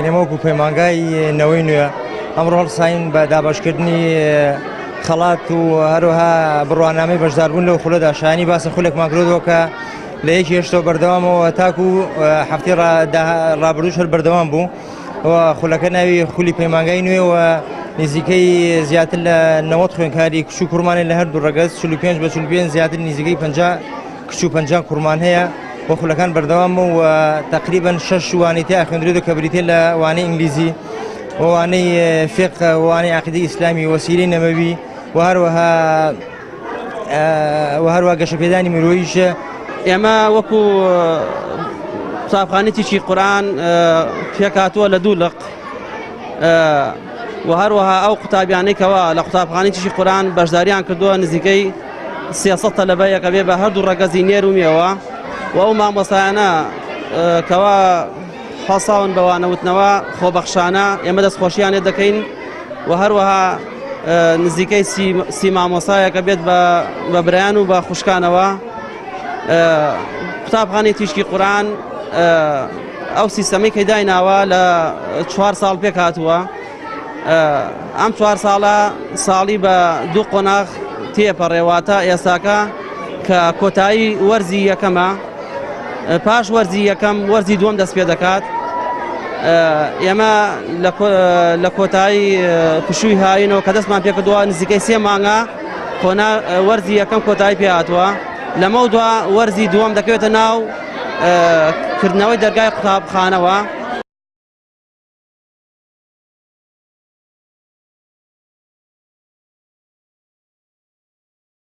نەوەکو پەیمانگای نەوەی نوێ ئەمڕۆ هەڵساین بە دابەشکردنی خەڵات و هەروەها بڕوانامەی بەشداربوون لەو خولەدا شایانی باسە خولێکمان کردەوە کە لە یەکی هێشتەوە بەردەوامەوە تاکو هەفتەی ڕابردووش هەر بەردەوام بوو و خولەکە ناوی خولی پەیمانگای نوێ و نزیکەی زیاتر لە 90 خوێندکاری کچ و کوڕمانی لە هەردوو ڕەگەز 45 بە 45 زیاتر نزیکەی 50 کچ و 50 کوڕمان هەیە و خولەکان بەردەوام و تقریبا 6 وانەی تیا خوێندرێتەوە کە بریتێ لە وانەی ئینگلیزی وانەی فقه وانەی عەقیدەی ئیسلامی وەسیلەی نەبەوی و هەروەها گەشەپێدانی مرۆییشە. ئێمە وەکو قوتابخانەیەکی قورئان پێکهاتووە لە دوولق و هەروەها ئەو قوتابیانەی کەوا لە قوتابخانەیەکی قورئان بەشداریان کردووە نزیکەی 300 تەلەبەیەکە بێ بە هەردوو ڕەگەزی نێر و میێوە و ئەو مامۆستایانە کەوا خاصاون بەوانەوتنەوە خۆبەخشانە ئێمە دەستخۆشییان لێ دەکەین و هەروەها نزیکەی سی مامۆستایەکە بێت بە برایان و بە خوشکانەوە. قوتابخانەی تیشکی قورئان ئەو سیستەمەی کە دایناوە لە 4 ساڵ پێک هاتووە. ئەم 4 ساڵە ساڵی بە 2 قۆناغ تێپەڕێواتە ئێستاکە کە کۆتایی وەرزی یەکەمە، پاش وەرزی یەکەم وەرزی دووەم دەست پێ دەکات. ئێمە لە کۆتایی پشووی هاینەوە کە دەستمان پێکردووە نزیکەی 3 مانگە وەرزی یەکەم کۆتایی پێ هاتووە. لەمە دووە وەرزی دووەم دەکەوێتە ناو کردنەوەی دەرگای قوتابخانەوە